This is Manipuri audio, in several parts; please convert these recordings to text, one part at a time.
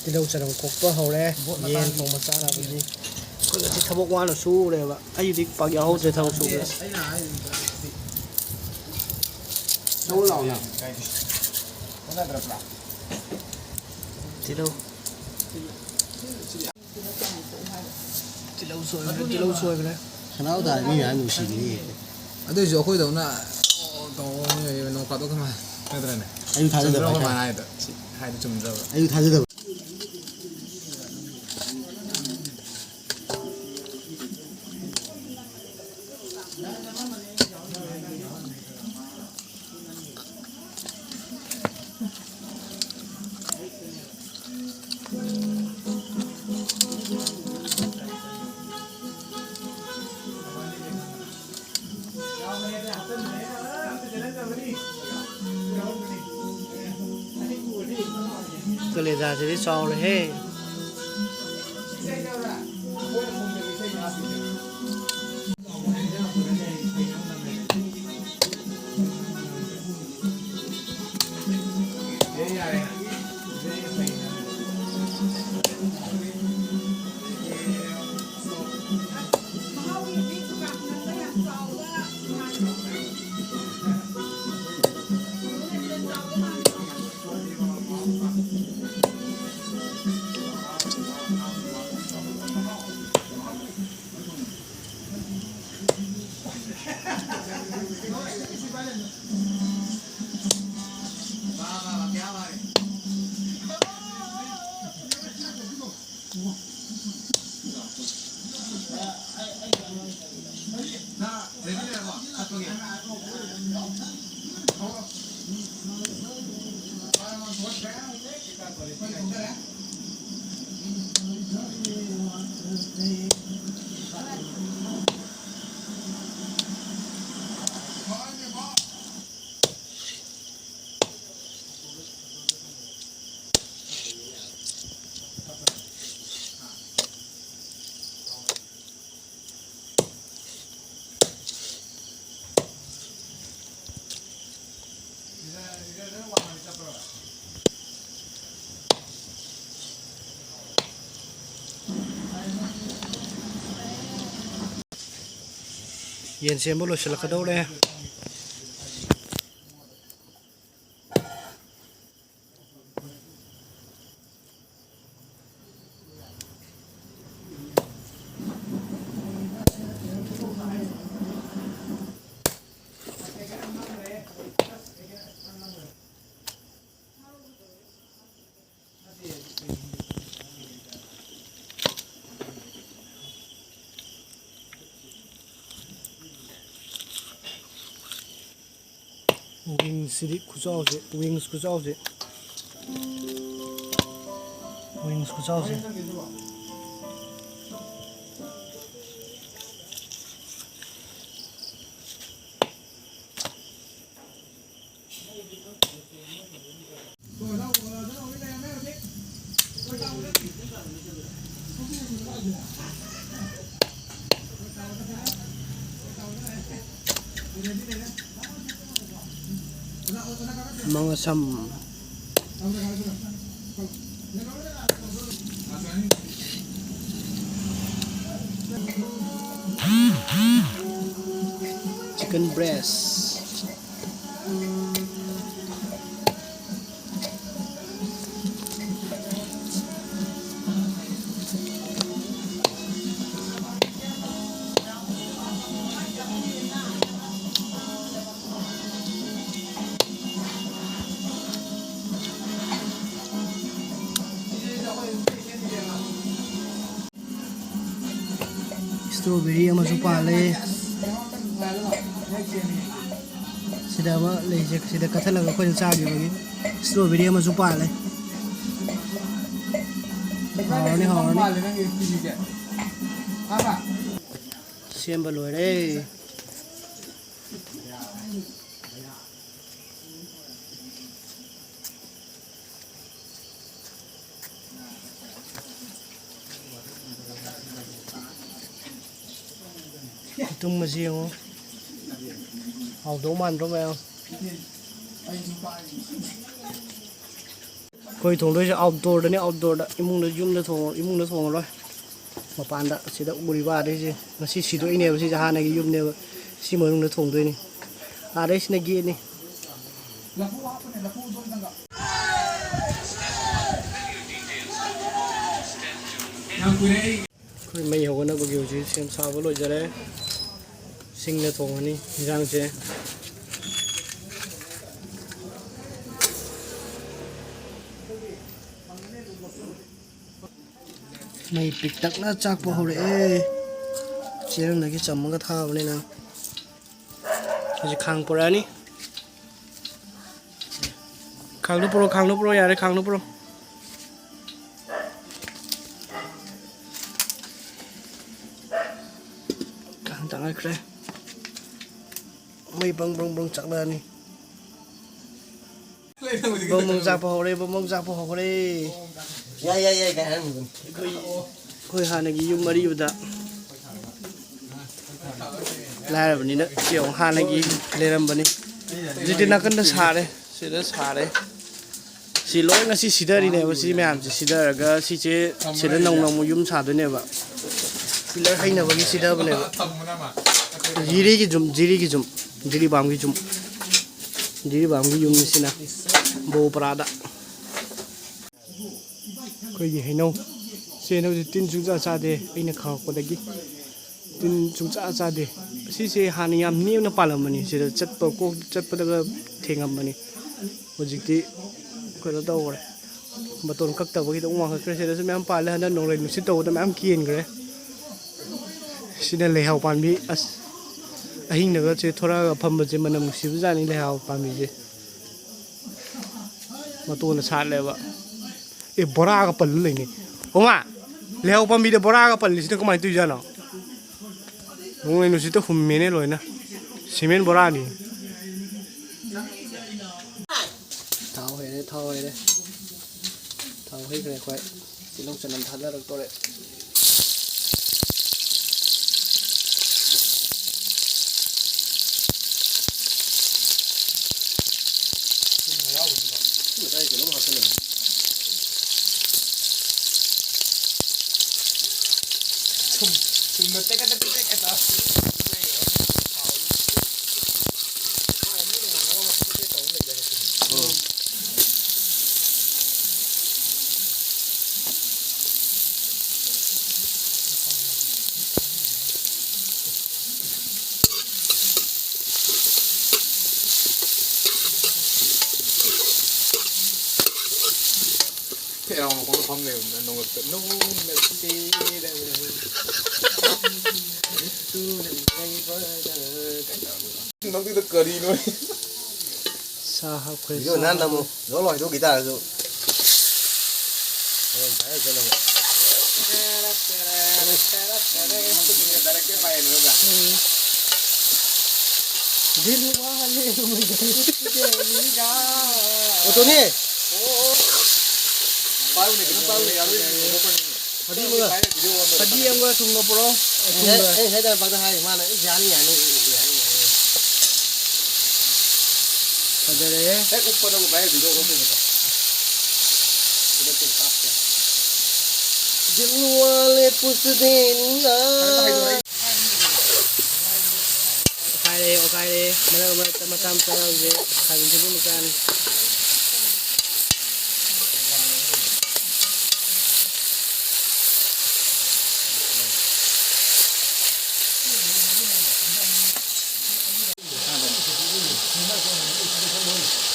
ꯇꯤꯜꯍꯧ ꯆꯅꯝ ꯈꯣꯛꯄ ꯍꯧꯔꯦ ꯌꯦꯟ ꯊꯣꯡꯕ ꯆꯥꯅꯕꯒꯤ ꯑꯩꯈꯣꯏ ꯉꯁꯤ ꯊꯕꯛ ꯋꯥꯅ ꯁꯨꯔꯦꯕ ꯑꯩꯗꯤ ꯄꯥꯛ ꯌꯥꯎꯍꯧꯗ꯭ꯔꯦ ꯊꯕꯛ ꯁꯨꯕꯗ ꯇꯤꯜꯍꯧ ꯁꯣꯏꯈ꯭ꯔꯦ ꯁꯅꯥꯎ ꯇꯥꯔ ꯃꯤ ꯃꯌꯥꯝ ꯅꯨꯡꯁꯤꯕꯤꯅꯤ ꯑꯗꯨꯏꯁꯨ ꯑꯩꯈꯣꯏꯗꯧꯅ ꯇꯧꯕ ꯅꯣꯡ ꯐꯥꯗꯣꯛ ꯀꯃꯥꯏꯅ ꯅꯠꯇ꯭ꯔꯅꯦ ꯑꯩꯁꯨ ꯊꯥꯖꯗꯕ ꯍꯥꯏꯗꯣ ꯍꯥꯏꯗꯤ ꯆꯨꯝꯗ꯭ꯔꯕ ꯑꯩꯁꯨ ꯊꯥꯖꯗꯕ ꯀꯂꯦꯖꯥꯁꯤꯗꯤ ꯆꯥꯎꯔꯦꯍꯦ ꯌꯦꯟ ꯁꯦꯝꯕ ꯂꯣꯏꯁꯤꯜꯂꯛꯀꯗꯧꯔꯦ ꯋꯤꯡꯁꯤꯗꯤ ꯈꯨꯆꯥꯎꯁꯦ wings ꯈꯨꯆꯥꯎꯁꯦ mga sam chicken breast strawberry ꯑꯃꯁꯨ ꯄꯥꯜꯂꯦ ꯁꯤꯗ ꯑꯃ ꯂꯩꯁꯦ ꯁꯤꯗ ꯀꯠꯊꯠꯂꯒ ꯑꯩꯈꯣꯏꯅ ꯆꯥꯈꯤꯕꯒꯤ strawberry ꯑꯃꯁꯨ ꯄꯥꯜꯂꯦ ꯍꯥꯎꯔꯅꯤ ꯁꯦꯝꯕ ꯂꯣꯏꯔꯦ ꯇꯨꯝꯕꯁꯤ ꯌꯦꯡꯉꯣ ꯍꯥꯎꯗꯧ ꯃꯥꯟꯗ꯭ꯔꯣ ꯃꯌꯥꯝ ꯑꯩꯈꯣꯏ ꯊꯣꯡꯗꯣꯏꯁꯦ ꯑꯥꯎꯠꯗꯣꯔꯗꯅꯦ ꯑꯥꯎꯠꯗꯣꯔꯗ ꯏꯃꯨꯡꯗ ꯊꯣꯡꯉꯔꯣꯏ ꯃꯄꯥꯟꯗ ꯁꯤꯗ ꯎꯔꯤꯕ ꯑꯥꯗꯩꯁꯦ ꯉꯁꯤ ꯁꯤꯗꯣꯛꯏꯅꯦꯕ ꯁꯤꯁꯦ ꯍꯥꯟꯅꯒꯤ ꯌꯨꯝꯅꯦꯕ ꯁꯤ ꯃꯅꯨꯡꯗ ꯊꯣꯡꯗꯣꯏꯅꯤ ꯑꯥꯗꯩꯁꯤꯅ ꯒꯦꯠꯅꯤ ꯑꯩꯈꯣꯏ ꯃꯩ ꯍꯧꯒꯠꯅꯕꯒꯤ ꯍꯧꯖꯤꯛ ꯁꯦꯝ ꯁꯥꯕ ꯂꯣꯏꯖꯔꯦ ꯁꯤꯡꯅ ꯊꯣꯡꯉꯅꯤ ꯏꯟꯖꯥꯡꯁꯦ ꯃꯩ ꯄꯤꯛꯇꯛꯅ ꯆꯥꯛꯄ ꯍꯧꯔꯛꯑꯦ ꯆꯦꯔꯪꯗꯒꯤ ꯆꯝꯃꯒ ꯊꯥꯕꯅꯤꯅ ꯍꯧꯖꯤꯛ ꯈꯥꯡ ꯄꯨꯔꯛꯑꯅꯤ ꯈꯥꯡꯗꯣ ꯄꯨꯔꯛꯑꯣ ꯌꯥꯔꯦ ꯈꯥꯡꯗꯣ ꯄꯨꯔꯛꯑꯣ ꯈꯥꯡ ꯇꯥꯡꯉꯛꯈ꯭ꯔꯦ ꯃꯩ ꯕꯪ ꯕꯪ ꯕꯪ ꯆꯥꯛꯂꯛꯑꯅꯤ ꯕꯪ ꯕꯪ ꯆꯥꯛꯄ ꯍꯧꯔꯦ ꯌꯥꯏ ꯀꯥꯏ ꯍꯥꯏꯔꯝꯃꯤꯕꯅꯤ ꯑꯩꯈꯣꯏ ꯍꯥꯟꯅꯒꯤ ꯌꯨꯝ ꯑꯔꯤꯕꯗ ꯂꯥꯏꯔꯕꯅꯤꯅ ꯆꯦꯡ ꯍꯥꯟꯅꯒꯤ ꯂꯩꯔꯝꯕꯅꯤ ꯍꯧꯖꯤꯛꯇꯤ ꯅꯥꯀꯟꯗ ꯁꯥꯔꯦ ꯁꯤꯗ ꯁꯥꯔꯦ ꯁꯤ ꯂꯣꯏ ꯉꯁꯤ ꯁꯤꯗꯔꯤꯅꯦꯕ ꯁꯤ ꯃꯌꯥꯝꯁꯦ ꯁꯤꯗꯔꯒ ꯁꯤꯁꯦ ꯁꯤꯗ ꯅꯧꯅ ꯑꯃꯨꯛ ꯌꯨꯝ ꯁꯥꯗꯣꯏꯅꯦꯕ ꯄꯤꯂꯔ ꯍꯩꯅꯕꯒꯤ ꯁꯤꯗꯕꯅꯦꯕ ꯖꯤꯔꯤꯕꯥꯝꯒꯤ ꯌꯨꯝꯅꯤ ꯁꯤꯅ ꯕꯣꯄꯔꯥꯗ ꯑꯩꯈꯣꯏꯒꯤ ꯍꯩꯅꯧ ꯍꯩꯅꯧꯁꯦ ꯇꯤꯟ ꯁꯨꯡꯆꯥ ꯆꯥꯗꯦ ꯑꯩꯅ ꯈꯪꯉꯛꯄꯗꯒꯤ ꯇꯤꯟ ꯁꯨꯡꯆꯥ ꯆꯥꯗꯦ ꯁꯤꯁꯦ ꯍꯥꯟꯅ ꯌꯥꯝ ꯅꯦꯝꯅ ꯄꯥꯜꯂꯝꯕꯅꯤ ꯁꯤꯗ ꯆꯠꯄꯗꯒ ꯊꯦꯡꯉꯝꯕꯅꯤ ꯍꯧꯖꯤꯛꯇꯤ ꯀꯩꯅꯣ ꯇꯧꯈ꯭ರೆ ꯃꯇꯣꯟ ꯀꯛꯇꯕꯒꯤꯗ ꯋꯥꯡꯈꯠꯈ꯭ꯔꯦ ꯁꯤꯗꯁꯨ ꯃꯌꯥꯝ ꯄꯥꯜꯂꯦ ꯍꯟꯗꯛ ꯅꯣꯡꯂꯩ ꯅꯨꯡꯁꯤꯠ ꯇꯧꯕꯗ ꯃꯌꯥꯝ ꯀꯦꯟꯈ꯭ꯔꯦ ꯁꯤꯅ ꯂꯩꯍꯥꯎ ꯄꯥꯝꯕꯤ ꯑꯁ ꯑꯍꯤꯡꯗꯒ ꯊꯣꯔꯛꯑꯒ ꯐꯝꯕꯁꯦ ꯃꯅꯝ ꯅꯨꯡꯁꯤꯕꯖꯥꯠꯅꯤ ꯂꯩꯍꯥꯎ ꯄꯥꯝꯕꯤꯁꯦ ꯃꯇꯣꯟꯗ ꯁꯥꯠꯂꯦꯕ ꯕꯣꯔꯥꯒ ꯄꯜꯂ ꯂꯩꯅꯤ ꯑꯣꯃꯥ ꯂꯩꯍꯥꯎ ꯄꯥꯝꯕꯤꯗ ꯕꯣꯔꯥꯒ ꯄꯜꯂꯤꯁꯤꯅ ꯀꯃꯥꯏꯅ ꯇꯧꯔꯤꯖꯥꯠꯅꯣ ꯅꯣꯡꯂꯩ ꯅꯨꯡꯁꯤꯠꯇ ꯍꯨꯝꯃꯦꯅꯦ ꯂꯣꯏꯅ ꯁꯤꯃꯦꯟ ꯕꯣꯔꯥꯅꯤ ꯊꯥꯎ ꯍꯩꯔꯦ ꯊꯥꯎ ꯍꯩꯈ꯭ꯔꯦ ꯑꯩꯈꯣꯏ ꯇꯤꯜꯍꯧ ꯆꯅꯝ ꯊꯥꯗꯔꯛꯇꯣꯔꯦ Kẹo mà có phong đều nồng ngực nung nó cứ cờ đi thôi sa học khởi ví dụ nan là một gió lòi gió guitar rồi phải cho nó Tony Tadi yang gua tunggu bro. Saya dah pakai hari mana? Jani. Ada deh. ऊपर को बाहर वीडियो रोके मत Jeluale pusdenia. Okay deh. Mana macam cara je. Kali ini makan.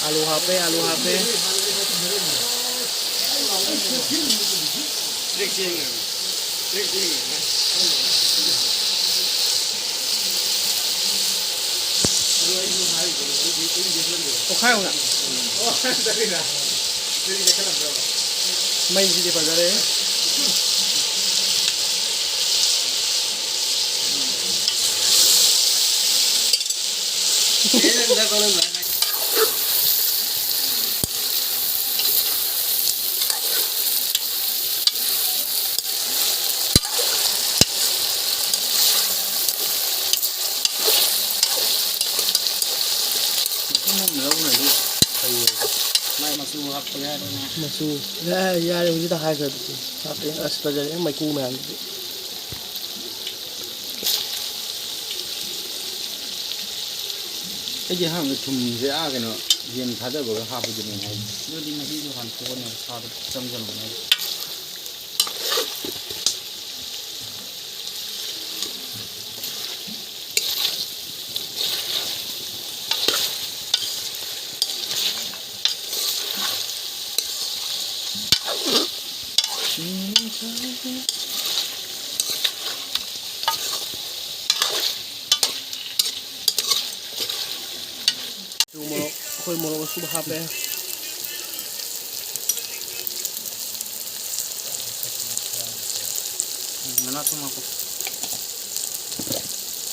Alu HP. Okay không ạ? Main gì phải ra đấy? ไม่มาสู้ครับคนแรกเลยนะ มาสู้ยาเดี๋ยวจะได้กันครับเองอัสตาจะไม่กู้แมน ไอ้ยี่ห้อมันทุ่มเสียกันเนาะเย็นท้าจะบอกว่าห้าปีจะยังไง ดูดีมาที่ดูหันโคนเนี่ยชอบจำจำเลย ดูมองคุยมองสุภาพเลย mana tuh aku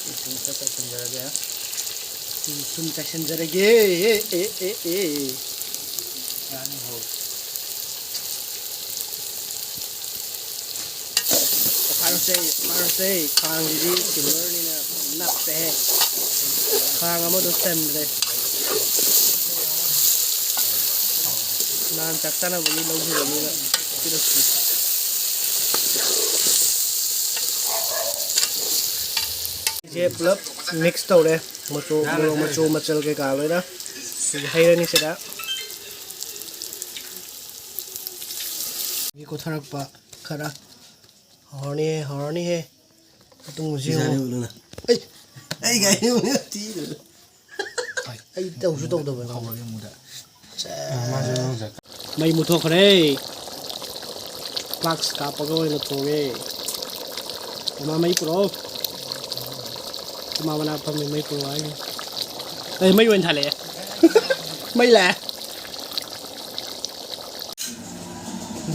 ini saya penjara dia तुम सेक्शन जरेगे ए ini ho फारसे खांग जी सिल्वर नी ना नपते है खांग हम तो सेम रे नान चक्का ना बोली लोग ही बोली ना फिर ये प्लब मिक्स तो रे मचो मचल के का ले ना हाई रनी से दा ये को थरक पा खरा हॉर्नी है तुम मुझेไอ้ไงเนี่ยตีเลย ไอ้เต้าชุดโตตัวไป เขาเรียกมูดะ ไม่มุทอกเลยฟลักซ์กับปากโก้เลยตัวเองมาไม่โปรมาวันนั้นผมไม่โปรไอ้ไม่เว้นทะเลไม่แหละ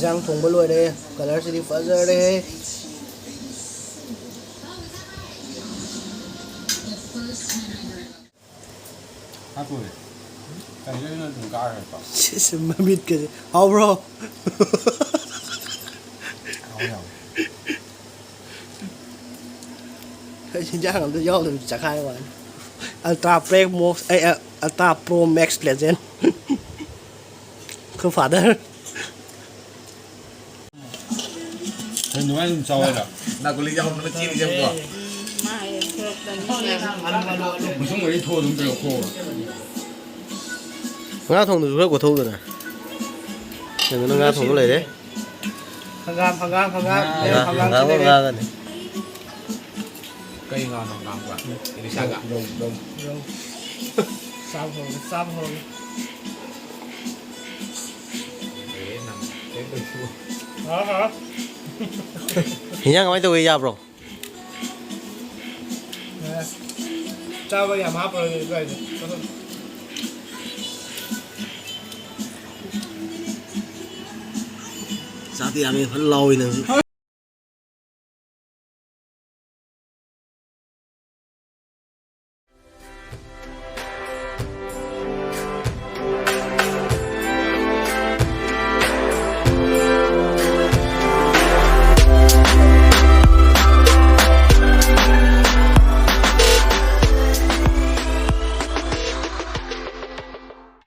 จังถงไปเลยเลยกัลสีฟ้าเลย apa tuh kayaknya itu enggak ada pak 什么米个？好 bro， เขาอย่าง 人家可能要的只开完。Ultra Play Mo ，Ultra Pro Max Legend， คือฝาเด้อ 很多人招的 นากุลีจะเอามันจิ้มจิ้มก่อน 不是我一拖动这个货งาทงดูเพื่อกว่าทุ่งเลยนะเห็นมันงาทงก็เลยเด้ พังงามพังงามพังงาม งา พังงาม งา ใช่ไหม งากัน ก็ยังงอนงามกว่าอินิชากะดม 3 หง นำเป็นตัว อ๋อฮะ เห็นยังไม่ตัวยับหรอก เจ้าก็อย่ามาเปิดด้วย สาธิตมีพันลอยหนึ่ง